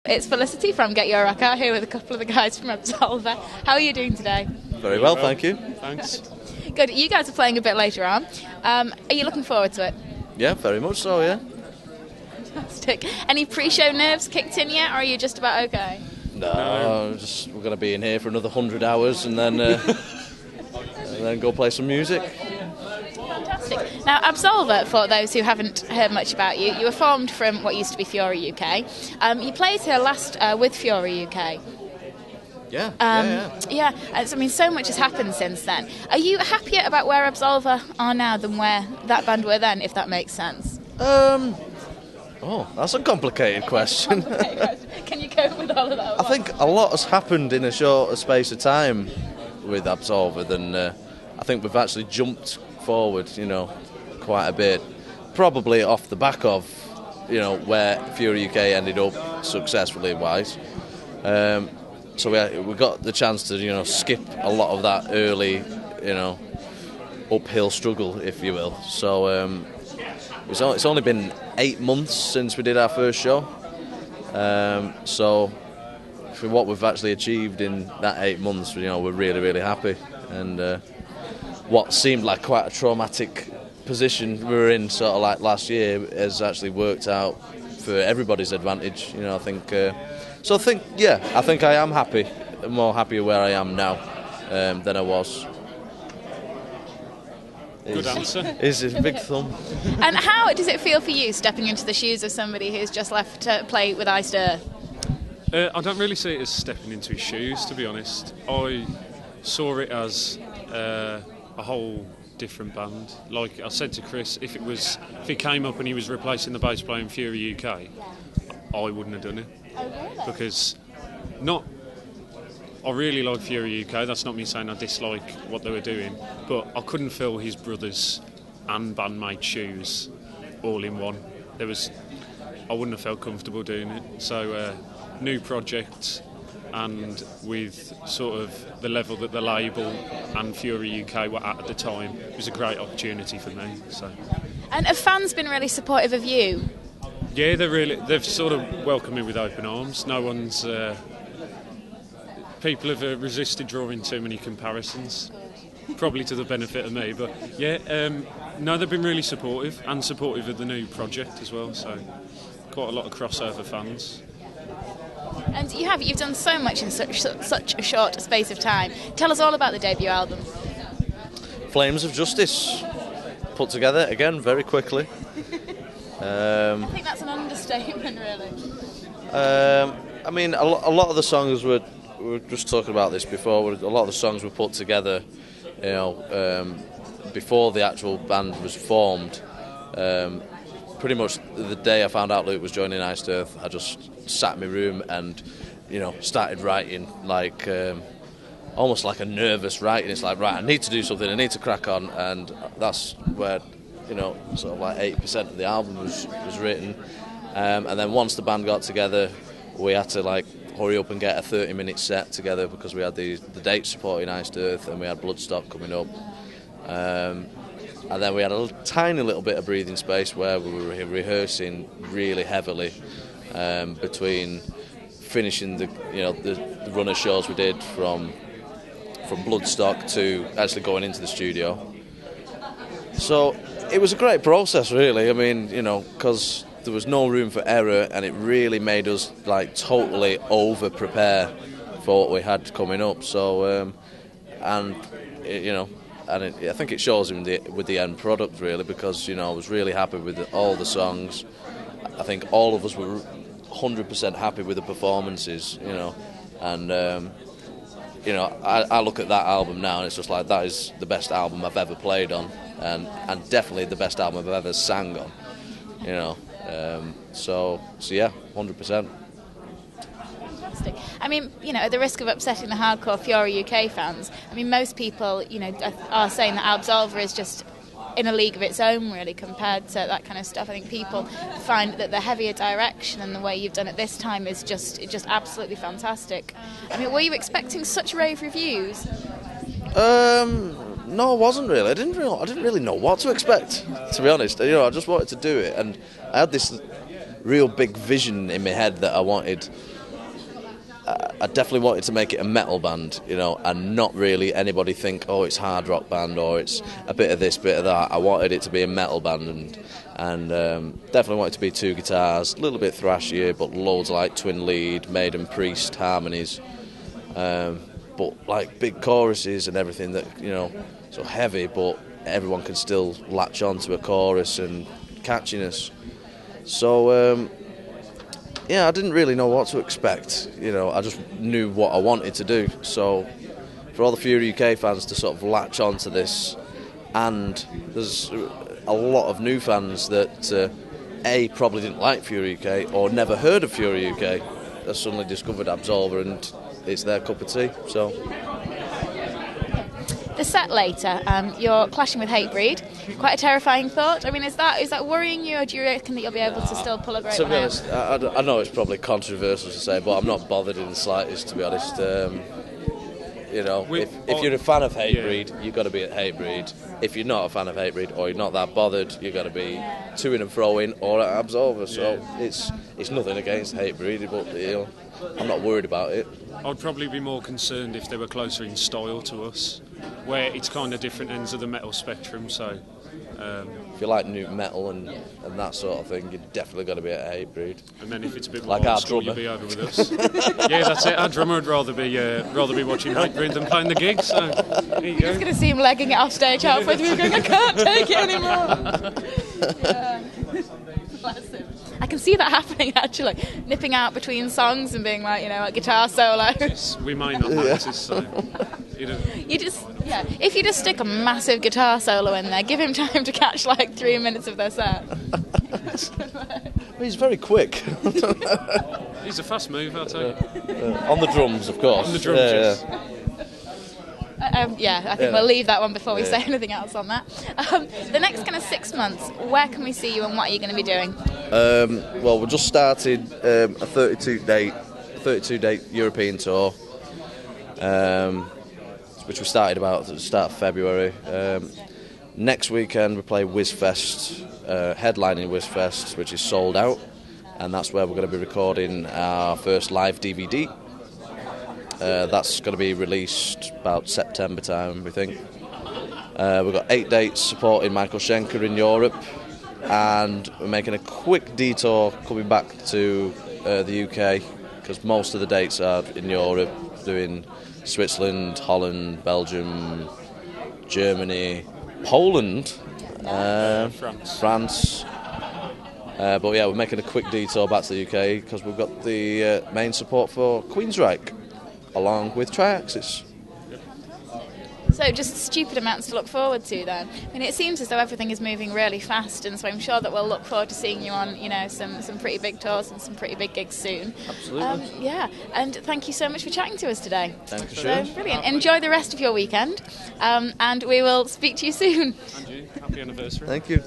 It's Felicity from GetYourRockOut here with a couple of the guys from Absolva. How are you doing today? Very well, thank you. Thanks. Good. You guys are playing a bit later on. Are you looking forward to it? Yeah, very much so, yeah. Fantastic. Any pre-show nerves kicked in yet, or are you just about okay? No, we're going to be in here for another 100 hours and then and then go play some music. Fantastic. Now, Absolva, for those who haven't heard much about you, you were formed from what used to be Fury UK. You played here last with Fury UK. Yeah. I mean, so much has happened since then. Are you happier about where Absolva are now than where that band were then, if that makes sense? Oh, that's a complicated question. Can you cope with all of that? I think a lot has happened in a shorter space of time with Absolva than I think we've actually jumped forward, quite a bit. Probably off the back of, where Fury UK ended up successfully wise. So we got the chance to, skip a lot of that early, uphill struggle, if you will. So it's only been 8 months since we did our first show. So for what we've actually achieved in that 8 months, we're really, really happy. And what seemed like quite a traumatic position we were in sort of like last year has actually worked out for everybody's advantage. I think I think I am happy. I'm more happier where I am now than I was. Good answer. Is a big thumb. And how does it feel for you stepping into the shoes of somebody who's just left to play with Iced Earth? I don't really see it as stepping into his shoes, to be honest. I saw it as a whole different band. Like I said to Chris, if he came up and he was replacing the bass player in Fury UK, I wouldn't have done it. Oh, really? Because I really like Fury UK. That's not me saying I dislike what they were doing, but I couldn't fill his brothers and bandmates' shoes all in one. I wouldn't have felt comfortable doing it. So new project, and with sort of the level that the label and Fury UK were at the time, it was a great opportunity for me. So. And have fans been really supportive of you? Yeah, they've sort of welcomed me with open arms. No one's. People have resisted drawing too many comparisons, probably to the benefit of me. But yeah, no, they've been really supportive and supportive of the new project as well. So quite a lot of crossover fans. And you've done so much in such a short space of time. Tell us all about the debut album. Flames of Justice, put together again very quickly. I think that's an understatement, really. I mean, a lot of the songs we were just talking about this before. A lot of the songs were put together, before the actual band was formed. Pretty much the day I found out Luke was joining Iced Earth, I just sat in my room and, started writing like almost like a nervous writing. It's like, right, I need to do something, I need to crack on, and that's where, sort of like 80% of the album was written. And then once the band got together, we had to like hurry up and get a 30-minute set together because we had the dates supporting Iced Earth and we had Bloodstock coming up. And then we had a tiny little bit of breathing space where we were rehearsing really heavily between finishing the run of shows we did from Bloodstock to actually going into the studio. So it was a great process, really. I mean, because there was no room for error, and it really made us like totally over prepare for what we had coming up. So I think it shows with the end product, really, because I was really happy with all the songs. I think all of us were 100% happy with the performances, and I look at that album now and it's just like that is the best album I've ever played on, and definitely the best album I've ever sang on, so yeah, 100%. Fantastic. I mean, at the risk of upsetting the hardcore Fury UK fans, I mean, most people, are saying that Absolva is just in a league of its own, really, compared to that kind of stuff. I think people find that the heavier direction and the way you've done it this time is just absolutely fantastic. I mean, were you expecting such rave reviews? No, I wasn't really. I didn't really know what to expect, to be honest. I just wanted to do it, and I had this real big vision in my head that I wanted I definitely wanted to make it a metal band, you know, and not really anybody think, oh, it's hard rock band or it's a bit of this, bit of that. I wanted it to be a metal band, and definitely wanted it to be 2 guitars, a little bit thrashier, but loads of like twin lead, Maiden Priest harmonies, but like big choruses and everything that, you know, so heavy, but everyone can still latch on to a chorus and catchiness. So yeah, I didn't really know what to expect, you know, I just knew what I wanted to do. So for all the Fury UK fans to sort of latch on to this, and there's a lot of new fans that probably didn't like Fury UK or never heard of Fury UK, that suddenly discovered Absolva and it's their cup of tea. So the set later, you're clashing with Hatebreed. Quite a terrifying thought. I mean, is that worrying you, or do you reckon that you'll be able to still pull a great one out? To be honest, I know it's probably controversial to say, but I'm not bothered in the slightest, to be honest. You know, if you're a fan of Hatebreed, you've got to be at Hatebreed. If you're not a fan of Hatebreed, or you're not that bothered, you've got to be to-ing and fro-ing or at Absolva. So it's nothing against Hatebreed, but you know, I'm not worried about it. I'd probably be more concerned if they were closer in style to us, where it's kind of different ends of the metal spectrum. So if you like new metal and that sort of thing, you've definitely got to be at Hatebreed. And then if it's a bit like more our old school, drummer, you'll be over with us. Yeah, that's it. Our drummer would rather be watching Hatebreed than playing the gig. So there you go. Just going to see him legging it off stage halfway through, going, I can't take it anymore. Yeah. Bless him. I can see that happening, actually, nipping out between songs and being like, you know, like guitar solos. We might not notice, so if you just stick a massive guitar solo in there, give him time to catch like 3 minutes of their set. He's very quick. He's a fast mover, I'll tell you. On the drums, of course. On the drums, yes. I think we'll leave that one before we say anything else on that. The next kind of 6 months, where can we see you and what are you going to be doing? Well, we just started a 32-date European tour, which we started about at the start of February. Next weekend we play Whizfest, headlining Whizfest, which is sold out, and that's where we're going to be recording our first live DVD. That's going to be released about September time, we think. We've got 8 dates supporting Michael Schenker in Europe, and we're making a quick detour coming back to the UK, because most of the dates are in Europe, doing Switzerland, Holland, Belgium, Germany, Poland, France. But yeah, we're making a quick detour back to the UK because we've got the main support for Queensryche, along with Triaxis. So just stupid amounts to look forward to then. I mean, it seems as though everything is moving really fast, and so I'm sure that we'll look forward to seeing you on, you know, some pretty big tours and some pretty big gigs soon. Absolutely. Yeah, and thank you so much for chatting to us today. Thank you. So brilliant. Enjoy the rest of your weekend, and we will speak to you soon. And you, happy anniversary. Thank you.